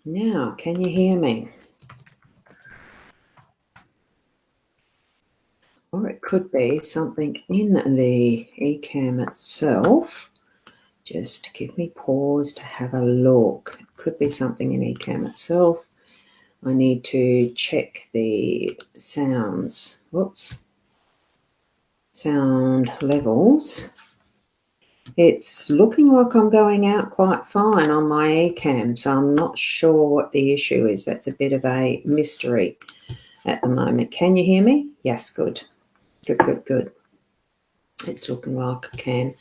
Now, can you hear me? Or it could be something in the eCam itself. Just give me pause to have a look. It could be something in eCam itself. I need to check the sounds. Whoops. Sound levels. It's looking like I'm going out quite fine on my eCam, so I'm not sure what the issue is. That's a bit of a mystery at the moment. Can you hear me? Yes, good. Good. It's looking like I can.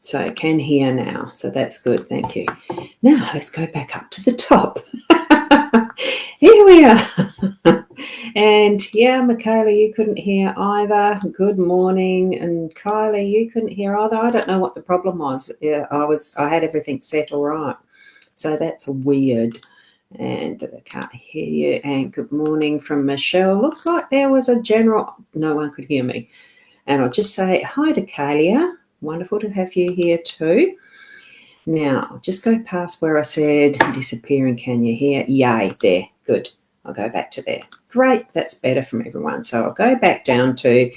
So I can hear now. So that's good. Thank you. Now let's go back up to the top. Here we are. And yeah, Michaela, you couldn't hear either. Good morning. And Kylie, you couldn't hear either. I don't know what the problem was. Yeah, I had everything set all right. So that's weird. And I can't hear you. And good morning from Michelle. Looks like there was a general, no one could hear me. And I'll just say hi to Kalia. Wonderful to have you here too. Now, I'll just go past where I said disappearing. Can you hear? Yay, there. Good. I'll go back to there. Great. That's better from everyone. So I'll go back down to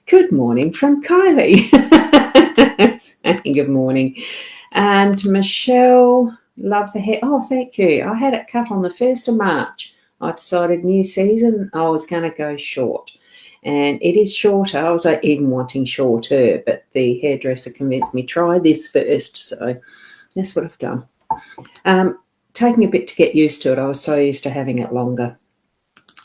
good morning from Kylie. Saying good morning. And Michelle, love the hair. Oh, thank you. I had it cut on the 1st of March. I decided new season, I was going to go short. And it is shorter. I was even wanting shorter, but the hairdresser convinced me, try this first. So that's what I've done. Taking a bit to get used to it. I was so used to having it longer.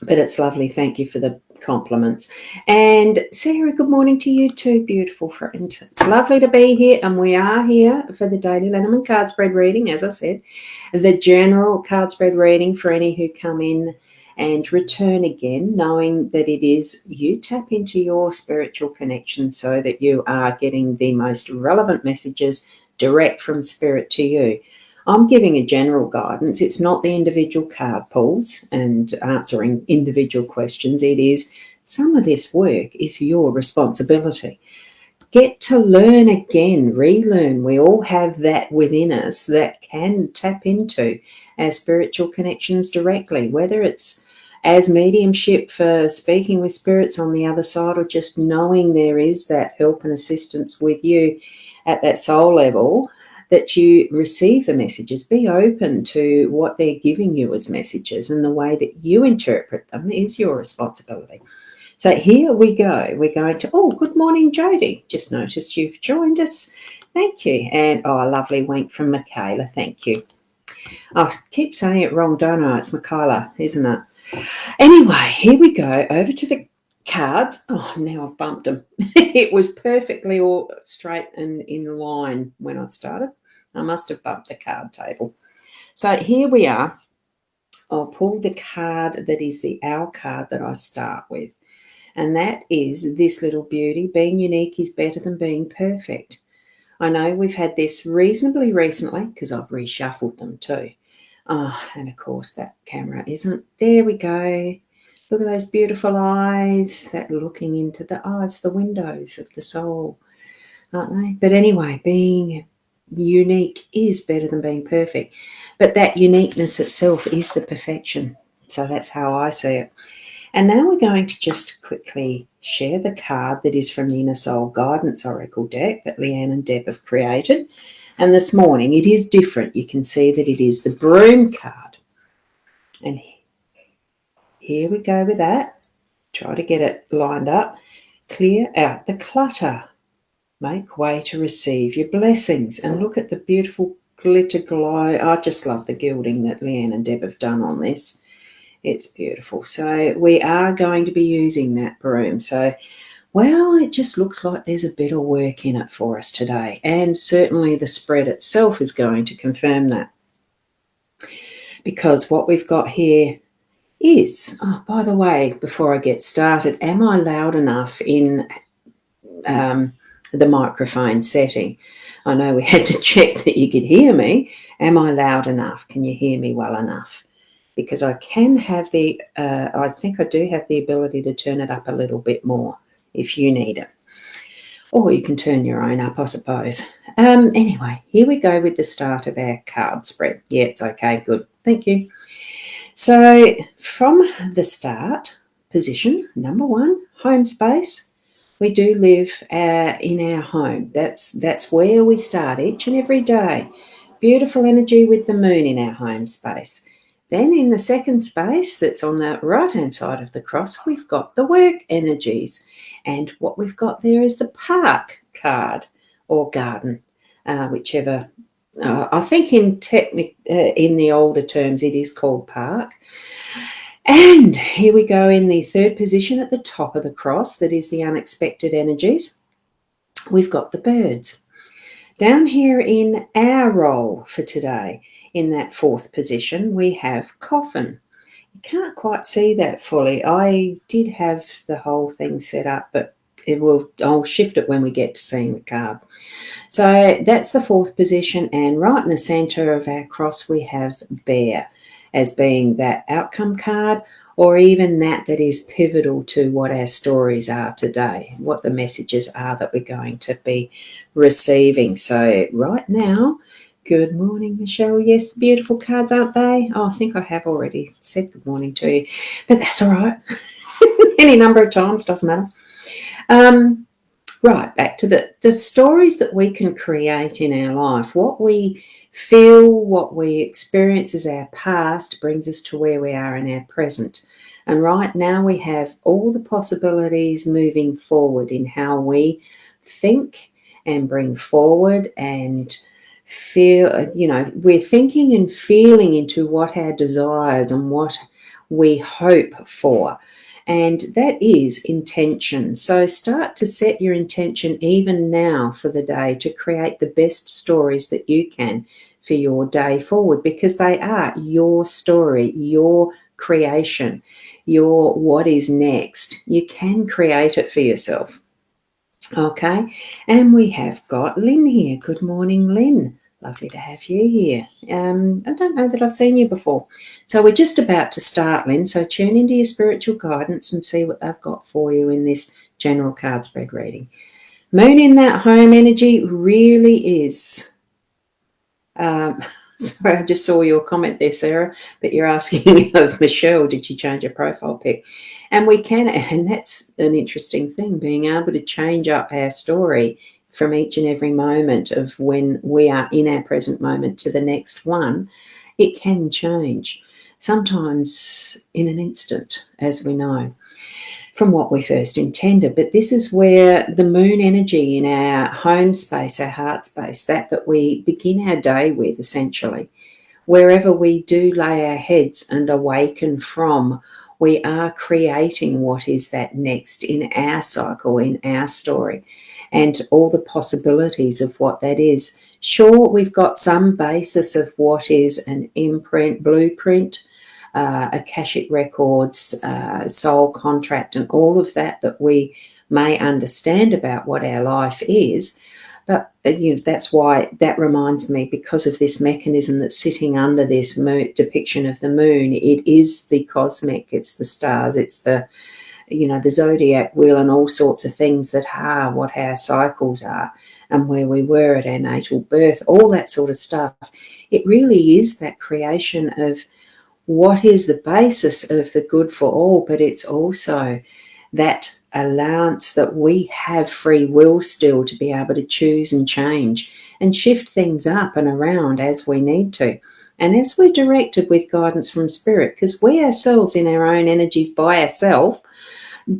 But it's lovely. Thank you for the compliments. And Sarah, good morning to you too, beautiful friend. It's lovely to be here, and we are here for the daily LENORMAND card spread reading, as I said. The general card spread reading for any who come in and return again, knowing that it is you tap into your spiritual connection so that you are getting the most relevant messages direct from spirit to you. I'm giving a general guidance. It's not the individual card pulls and answering individual questions. It is some of this work is your responsibility. Get to learn again, relearn. We all have that within us that can tap into our spiritual connections directly, whether it's as mediumship for speaking with spirits on the other side or just knowing there is that help and assistance with you at that soul level, that you receive the messages. Be open to what they're giving you as messages, and the way that you interpret them is your responsibility. So here we go. We're going to, oh, good morning, Jody. Just noticed you've joined us. Thank you. And, oh, a lovely wink from Michaela. Thank you. I keep saying it wrong, don't I? It's Michaela, isn't it? Anyway, here we go. Over to the cards. Oh, now I've bumped them. It was perfectly all straight and in line when I started. I must have bumped the card table. So here we are. I'll pull the card that is the owl card that I start with. And that is this little beauty. Being unique is better than being perfect. I know we've had this reasonably recently because I've reshuffled them too. And of course that camera isn't. There we go. Look at those beautiful eyes, that looking into the eyes, the windows of the soul, aren't they? But anyway, being unique is better than being perfect. But that uniqueness itself is the perfection. So that's how I see it. And now we're going to just quickly share the card that is from the Inner Soul Guidance Oracle deck that Leanne and Deb have created. And this morning it is different. You can see that it is the Broom card. And here we go with that. Try to get it lined up. Clear out the clutter. Make way to receive your blessings. And look at the beautiful glitter glow. I just love the gilding that Leanne and Deb have done on this. It's beautiful. So we are going to be using that broom. So, well, it just looks like there's a bit of work in it for us today. And certainly the spread itself is going to confirm that. Because what we've got here is, oh, by the way, before I get started, am I loud enough in the microphone setting? I know we had to check that you could hear me. Am I loud enough? Can you hear me well enough? Because I can have I think I do have the ability to turn it up a little bit more if you need it. Or you can turn your own up, I suppose. Anyway, here we go with the start of our card spread. Yeah, it's okay, good. Thank you. So from the start position, number one, home space. We do live in our home. That's where we start each and every day. Beautiful energy with the moon in our home space. Then in the second space that's on the right-hand side of the cross, we've got the work energies. And what we've got there is the park card or garden, whichever. I think in the older terms it is called park. And here we go in the third position at the top of the cross, that is the unexpected energies. We've got the birds. Down here in our role for today, in that fourth position, we have coffin. You can't quite see that fully. I did have the whole thing set up, but I'll shift it when we get to seeing the card. So that's the fourth position, and right in the centre of our cross we have bear as being that outcome card, or even that is pivotal to what our stories are today, what the messages are that we're going to be receiving. So right now, good morning, Michelle. Yes, beautiful cards, aren't they? Oh, I think I have already said good morning to you, but that's all right. Any number of times, doesn't matter. Right, back to the stories that we can create in our life. What we feel, what we experience as our past brings us to where we are in our present. And right now we have all the possibilities moving forward in how we think and bring forward and feel. We're thinking and feeling into what our desires and what we hope for. And that is intention. So start to set your intention even now for the day to create the best stories that you can for your day forward, because they are your story, your creation, your what is next. You can create it for yourself. Okay, and we have got Lynn here. Good morning, Lynn. Lovely to have you here. I don't know that I've seen you before. So we're just about to start, Lynn. So tune into your spiritual guidance and see what they've got for you in this general card spread reading. Moon in that home energy really is. Sorry, I just saw your comment there, Sarah, but you're asking of Michelle, did you change your profile pic? And we can, and that's an interesting thing, being able to change up our story from each and every moment of when we are in our present moment to the next one. It can change, sometimes in an instant, as we know, from what we first intended. But this is where the moon energy in our home space, our heart space, that we begin our day with, essentially, wherever we do lay our heads and awaken from, we are creating what is that next in our cycle, in our story, and all the possibilities of what that is. Sure, we've got some basis of what is an imprint, blueprint, Akashic records, soul contract, and all of that we may understand about what our life is. But that's why that reminds me, because of this mechanism that's sitting under this depiction of the moon. It is the cosmic, it's the stars, it's the the zodiac wheel and all sorts of things that are what our cycles are and where we were at our natal birth, all that sort of stuff. It really is that creation of what is the basis of the good for all, but it's also that allowance that we have free will still to be able to choose and change and shift things up and around as we need to. And as we're directed with guidance from spirit, because we ourselves in our own energies by ourselves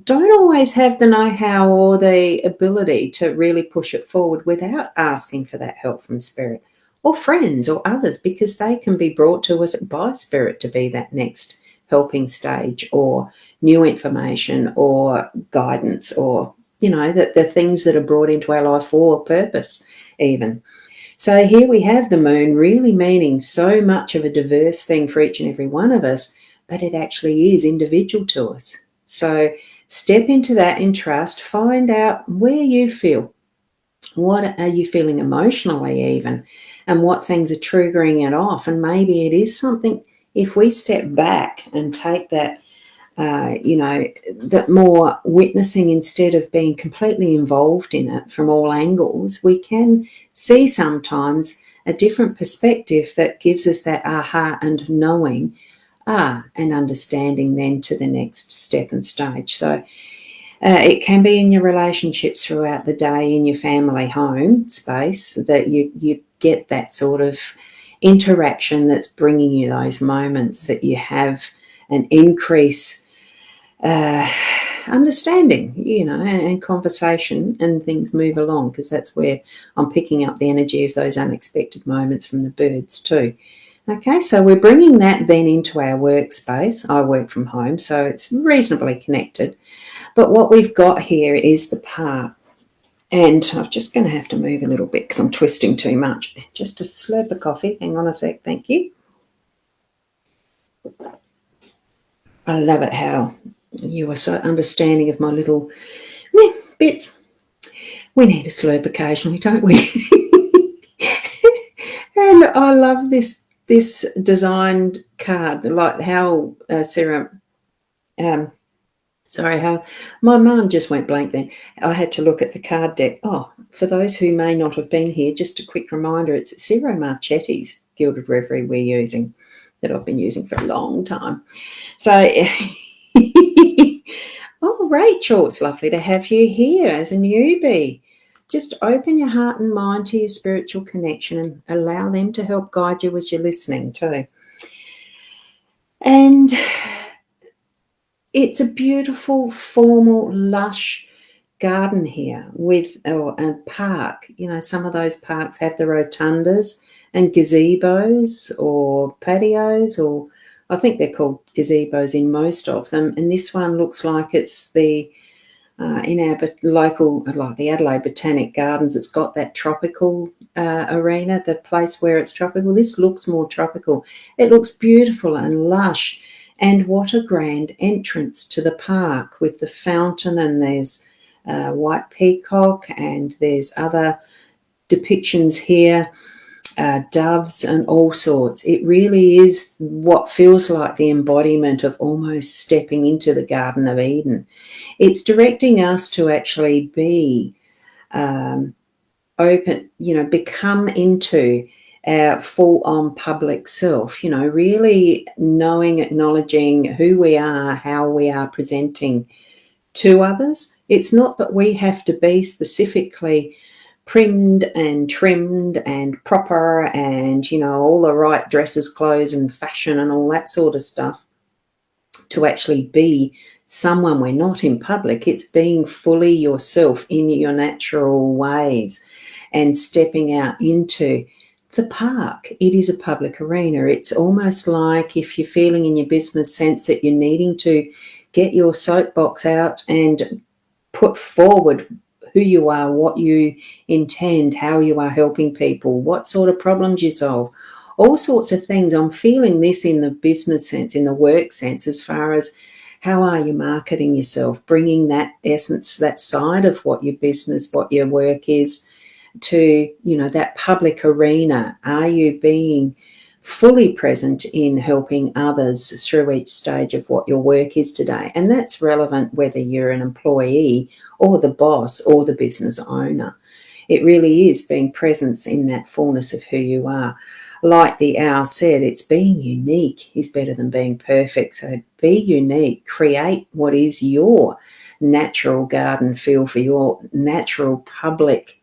don't always have the know-how or the ability to really push it forward without asking for that help from spirit or friends or others, because they can be brought to us by spirit to be that next helping stage or new information or guidance, or the things that are brought into our life for a purpose even. So here we have the moon really meaning so much of a diverse thing for each and every one of us, but it actually is individual to us. So step into that in trust, find out where you feel. What are you feeling emotionally even, and what things are triggering it off? And maybe it is something, if we step back and take that, that more witnessing instead of being completely involved in it from all angles, we can see sometimes a different perspective that gives us that aha and knowing are, and understanding then to the next step and stage. So it can be in your relationships throughout the day, in your family home space, that you get that sort of interaction that's bringing you those moments that you have an increase understanding, and conversation, and things move along, because that's where I'm picking up the energy of those unexpected moments from the birds too. Okay, so we're bringing that then into our workspace. I work from home, so it's reasonably connected. But what we've got here is the park. And I'm just going to have to move a little bit because I'm twisting too much. Just a slurp of coffee. Hang on a sec. Thank you. I love it how you are so understanding of my little bits. We need a slurp occasionally, don't we? And I love this designed card, like how Sarah... Sorry, how my mind just went blank then. I had to look at the card deck. Oh, for those who may not have been here, just a quick reminder, it's Ciro Marchetti's Gilded Reverie we're using, that I've been using for a long time. So, oh, Rachel, it's lovely to have you here as a newbie. Just open your heart and mind to your spiritual connection and allow them to help guide you as you're listening too. And it's a beautiful, formal, lush garden here with a park. Some of those parks have the rotundas and gazebos or patios, or I think they're called gazebos in most of them. And this one looks like it's the in our local, like the Adelaide Botanic Gardens, it's got that tropical arena, the place where it's tropical. This looks more tropical. It looks beautiful and lush. And what a grand entrance to the park with the fountain, and there's white peacock, and there's other depictions here, doves and all sorts. It really is what feels like the embodiment of almost stepping into the Garden of Eden. It's directing us to actually be open, become into our full-on public self, really knowing, acknowledging who we are, how we are presenting to others. It's not that we have to be specifically primmed and trimmed and proper and, all the right dresses, clothes and fashion and all that sort of stuff to actually be someone we're not in public. It's being fully yourself in your natural ways and stepping out into the park. It is a public arena. It's almost like if you're feeling in your business sense that you're needing to get your soapbox out and put forward who you are, what you intend, how you are helping people, what sort of problems you solve, all sorts of things. I'm feeling this in the business sense, in the work sense, as far as how are you marketing yourself, bringing that essence, that side of what your business, what your work is, to, that public arena. Are you being fully present in helping others through each stage of what your work is today? And that's relevant whether you're an employee or the boss or the business owner. It really is being present in that fullness of who you are. Like the owl said, it's being unique is better than being perfect. So be unique, create what is your natural garden feel for your natural public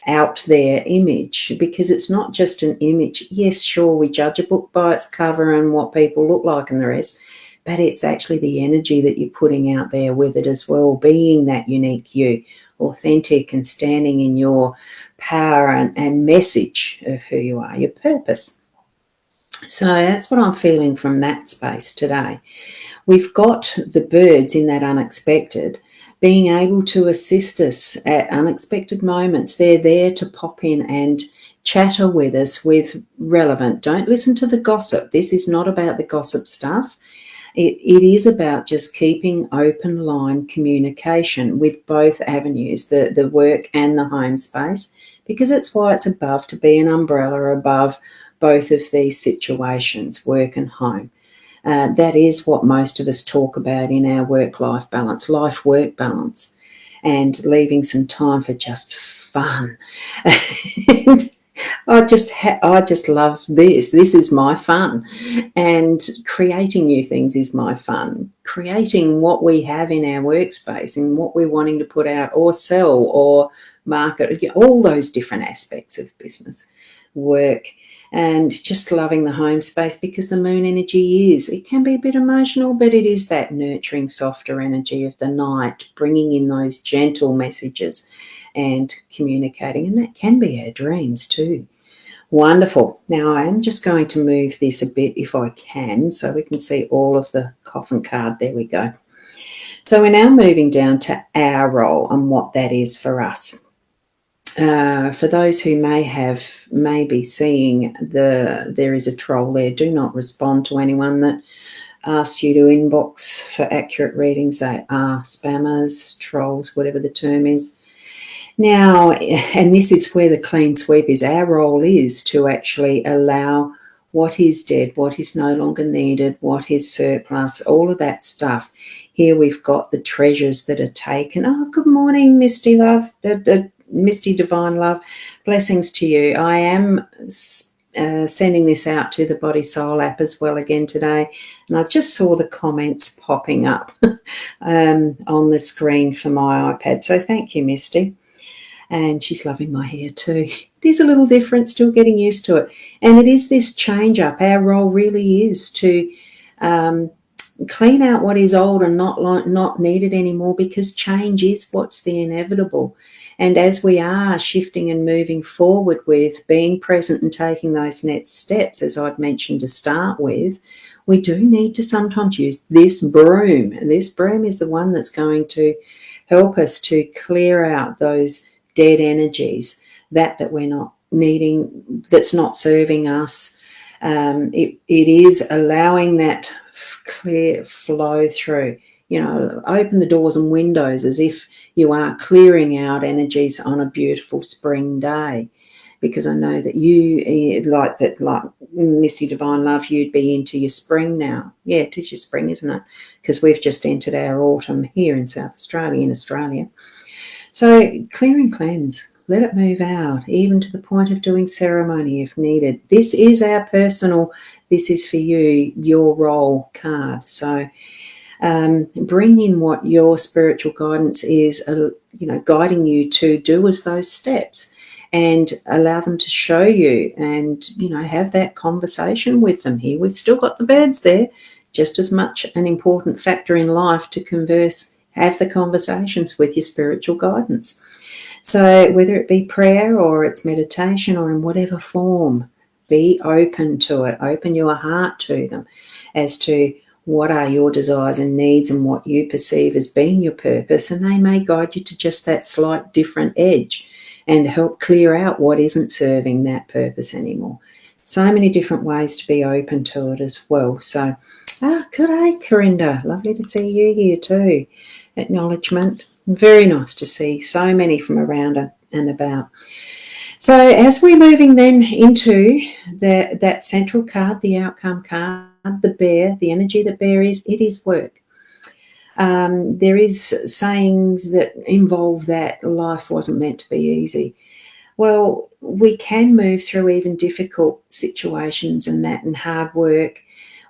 out there image, because it's not just an image. Yes, sure, we judge a book by its cover and what people look like and the rest, but it's actually the energy that you're putting out there with it as well, being that unique you, authentic and standing in your power and message of who you are, your purpose. So that's what I'm feeling from that space today. We've got the birds in that unexpected, being able to assist us at unexpected moments. They're there to pop in and chatter with us with relevant. Don't listen to the gossip. This is not about the gossip stuff. It is about just keeping open line communication with both avenues, the work and the home space, because it's why it's above, to be an umbrella above both of these situations, work and home. That is what most of us talk about in our work-life balance, life-work balance, and leaving some time for just fun. And I just love this. This is my fun, and creating new things is my fun. Creating what we have in our workspace and what we're wanting to put out or sell or market, all those different aspects of business, work, and just loving the home space, because the moon energy it can be a bit emotional, but it is that nurturing, softer energy of the night, bringing in those gentle messages and communicating, and that can be our dreams too. Wonderful. Now I am just going to move this a bit if I can, so we can see all of the coffin card. There we go. So we're now moving down to our role and what that is for us. For those who may be seeing there is a troll there, do not respond to anyone that asks you to inbox for accurate readings. They are spammers, trolls, whatever the term is. Now, and this is where the clean sweep is. Our role is to actually allow what is dead, what is no longer needed, what is surplus, all of that stuff. Here we've got the treasures that are taken. Oh, good morning, Misty Love, Misty Divine Love. Blessings to you. I am sending this out to the Body Soul app as well again today, and I just saw the comments popping up on the screen for my iPad. So thank you, Misty. And she's loving my hair too. It is a little different, still getting used to it. And it is this change up. Our role really is to clean out what is old and not needed anymore, because change is what's the inevitable. And as we are shifting and moving forward with being present and taking those next steps, as I'd mentioned to start with, we do need to sometimes use this broom. And this broom is the one that's going to help us to clear out those dead energies that we're not needing, that's not serving us. It is allowing that clear flow through. Open the doors and windows as if you are clearing out energies on a beautiful spring day, because I know that you like Misty Divine Love, you'd be into your spring now. Yeah, it is your spring, isn't it? Because we've just entered our autumn here in South Australia, in Australia. So clear and cleanse, let it move out, even to the point of doing ceremony if needed. This is our personal, this is for you, your role card. So bring in what your spiritual guidance is, guiding you to do as those steps, and allow them to show you, and, have that conversation with them here. We've still got the birds there, just as much an important factor in life to converse, have the conversations with your spiritual guidance. So whether it be prayer or it's meditation or in whatever form, be open to it. Open your heart to them as to what are your desires and needs and what you perceive as being your purpose. And they may guide you to just that slight different edge and help clear out what isn't serving that purpose anymore. So many different ways to be open to it as well. So, good day, Corinda. Lovely to see you here too. Acknowledgement. Very nice to see so many from around and about. So as we're moving then into that central card, the outcome card, the bear, the energy that bear is, it is work. There is sayings that involve that life wasn't meant to be easy. Well, we can move through even difficult situations and hard work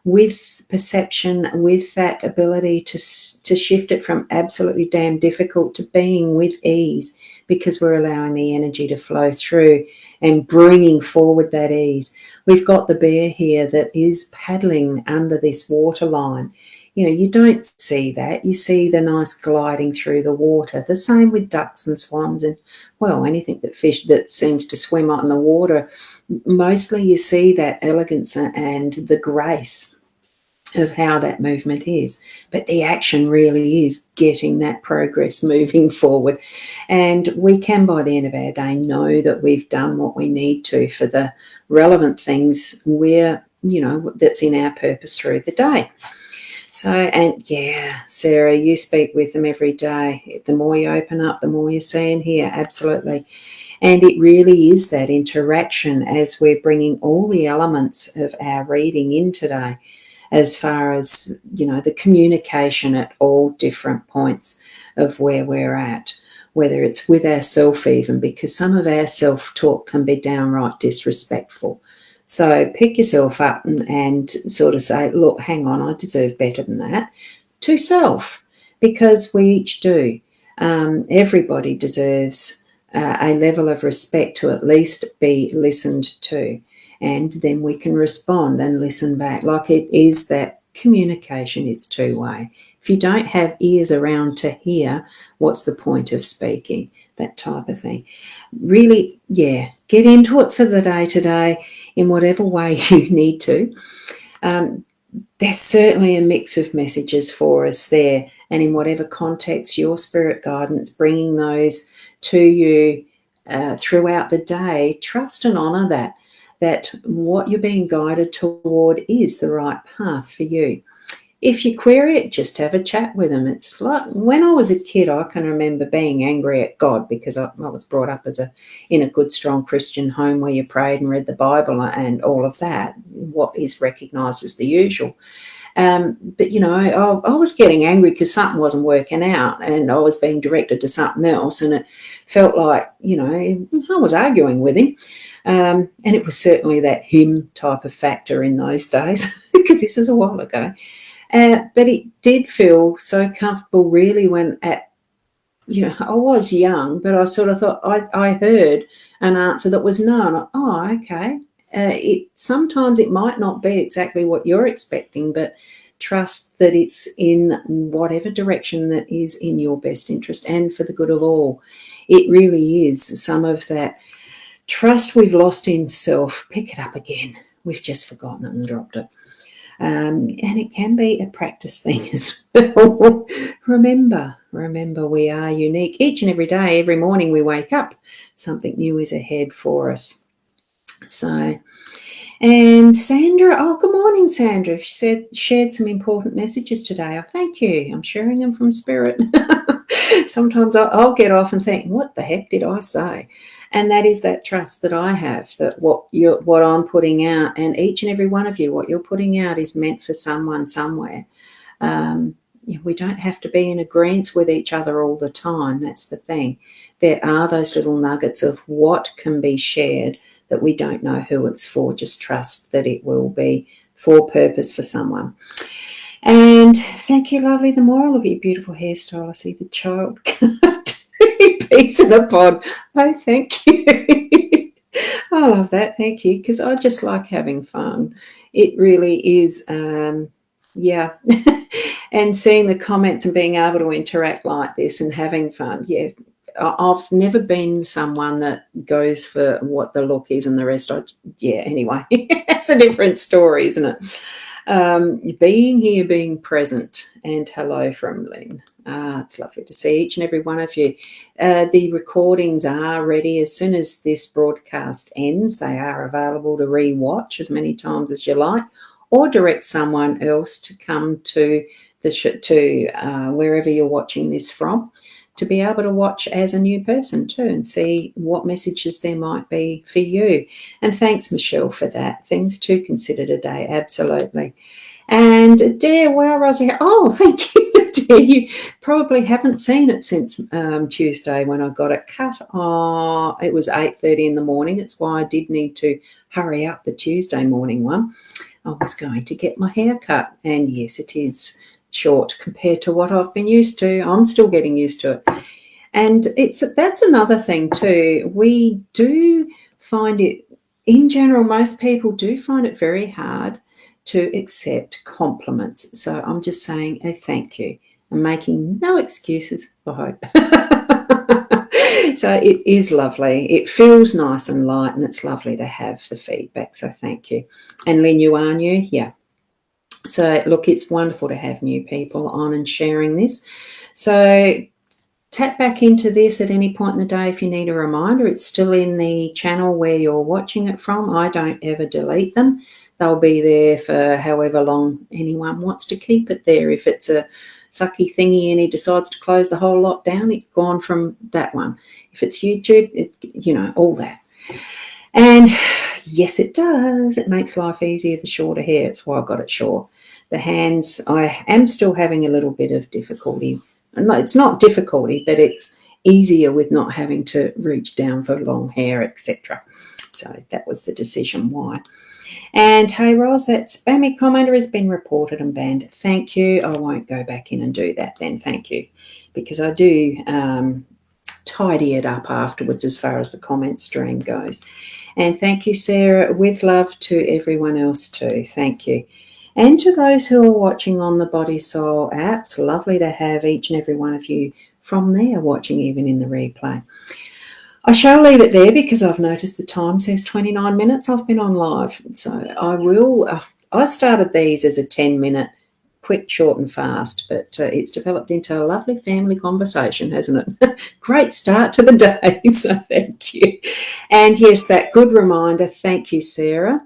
with perception, with that ability to shift it from absolutely damn difficult to being with ease, because we're allowing the energy to flow through and bringing forward that ease. We've got the bear here that is paddling under this water line. You don't see that. You see the nice gliding through the water. The same with ducks and swans and, well, anything that seems to swim out in the water. Mostly you see that elegance and the grace of how that movement is. But the action really is getting that progress moving forward. And we can, by the end of our day, know that we've done what we need to for the relevant things that's in our purpose through the day. So, and yeah, Sarah, you speak with them every day. The more you open up, the more you see and hear. Absolutely. And it really is that interaction as we're bringing all the elements of our reading in today, as far as, the communication at all different points of where we're at. whether it's with ourselves even, because some of our self-talk can be downright disrespectful. So pick yourself up and sort of say, look, hang on, I deserve better than that, to self, because we each do. Everybody deserves a level of respect to at least be listened to, and then we can respond and listen back. Like, it is that communication, it's two-way. If you don't have ears around to hear, what's the point of speaking? That type of thing. Really, yeah, get into it for the day today in whatever way you need to. There's certainly a mix of messages for us there, and in whatever context your spirit guidance bringing those to you throughout the day, trust and honour that what you're being guided toward is the right path for you. If you query it, just have a chat with them. It's like when I was a kid, I can remember being angry at God because I was brought up in a good, strong Christian home where you prayed and read the Bible and all of that, what is recognised as the usual. But, you know, I was getting angry because something wasn't working out and I was being directed to something else, and it felt like, you know, I was arguing with him. And it was certainly that him type of factor in those days because this is a while ago. But it did feel so comfortable really when I was young, but I sort of thought I heard an answer that was no. And okay. Sometimes it might not be exactly what you're expecting, but trust that it's in whatever direction that is in your best interest and for the good of all. It really is. Some of that trust we've lost in self, pick it up again. We've just forgotten it and dropped it. And it can be a practice thing as well. Remember, we are unique. Each and every day, every morning we wake up, something new is ahead for us. So, and Sandra, good morning, Sandra. She shared some important messages today. Thank you. I'm sharing them from spirit. Sometimes I'll get off and think, what the heck did I say? And that is that trust that I have, that what I'm putting out, and each and every one of you, what you're putting out is meant for someone somewhere. We don't have to be in agreement with each other all the time. That's the thing. There are those little nuggets of what can be shared that we don't know who it's for. Just trust that it will be for purpose for someone. And thank you, lovely. The more I look at your beautiful hairstyle, I see the child peas in a pod. Oh, thank you. I love that. Thank you, because I just like having fun. It really is, yeah. And seeing the comments and being able to interact like this and having fun. Yeah, I've never been someone that goes for what the look is and the rest. Anyway, it's a different story, isn't it? Being here, being present, and hello from Lynn. It's lovely to see each and every one of you. The recordings are ready. As soon as this broadcast ends, they are available to re-watch as many times as you like, or direct someone else to come to wherever you're watching this from, to be able to watch as a new person too and see what messages there might be for you. And thanks, Michelle, for that. Things to consider today, absolutely. And dear, wow, Rosie, thank you, dear. You probably haven't seen it since Tuesday when I got it cut. It was 8:30 in the morning. It's why I did need to hurry up the Tuesday morning one. I was going to get my hair cut, and yes, it is short compared to what I've been used to. I'm still getting used to it. And that's another thing too. We do find it, in general, most people do find it very hard to accept compliments. So I'm just saying a thank you. I'm making no excuses, I hope. So it is lovely. It feels nice and light, and it's lovely to have the feedback. So thank you. And Lynn, you are new? Yeah. So look, it's wonderful to have new people on and sharing this. So tap back into this at any point in the day if you need a reminder. It's still in the channel where you're watching it from. I don't ever delete them. They'll be there for however long anyone wants to keep it there. If it's a sucky thingy and he decides to close the whole lot down, it's gone from that one. If it's YouTube, all that. And yes, it does. It makes life easier, the shorter hair. It's why I got it short. The hands, I am still having a little bit of difficulty. No, it's not difficulty, but it's easier with not having to reach down for long hair, etc. So that was the decision why. And hey, Ros, that spammy commenter has been reported and banned. Thank you. I won't go back in and do that then. Thank you. Because I do tidy it up afterwards as far as the comment stream goes. And thank you, Sarah, with love to everyone else too. Thank you. And to those who are watching on the Body Soul apps, lovely to have each and every one of you from there watching even in the replay. I shall leave it there because I've noticed the time says 29 minutes. I've been on live. So I will. I started these as a 10-minute, quick, short and fast, but it's developed into a lovely family conversation, hasn't it? Great start to the day, so thank you. And yes, that good reminder. Thank you, Sarah.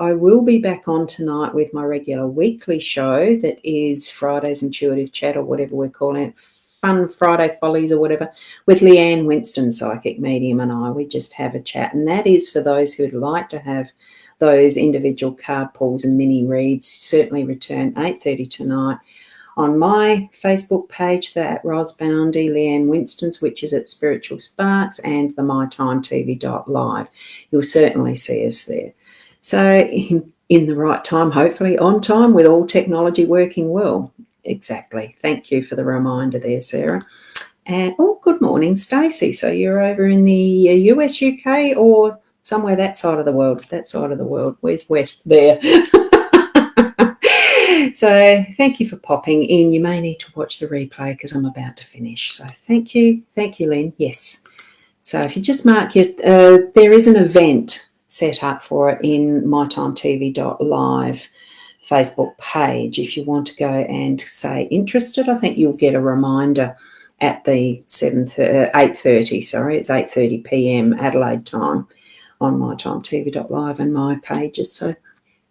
I will be back on tonight with my regular weekly show that is Friday's Intuitive Chat, or whatever we're calling it, Fun Friday Follies or whatever, with Leanne Winston, Psychic Medium, and I. We just have a chat, and that is for those who'd like to have those individual card pulls and mini reads. Certainly return 8:30 tonight on my Facebook page, that Ros Boundy, Leanne Winston's, which is at Spiritual Sparks, and the mytimetv.live. You'll certainly see us there. So in the right time, hopefully on time, with all technology working well. Exactly. Thank you for the reminder there, Sarah. And good morning, Stacey. So you're over in the US, UK, or somewhere that side of the world? That side of the world. Where's West? There. So thank you for popping in. You may need to watch the replay because I'm about to finish. So thank you. Thank you, Lynn. Yes. So if you just mark your, there is an event set up for it in mytimetv.live Facebook page. If you want to go and say interested, I think you'll get a reminder at the 8:30. Sorry, it's 8:30 p.m. Adelaide time on mytimetv.live and my pages. So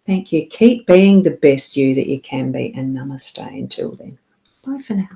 thank you. Keep being the best you that you can be, and namaste until then. Bye for now.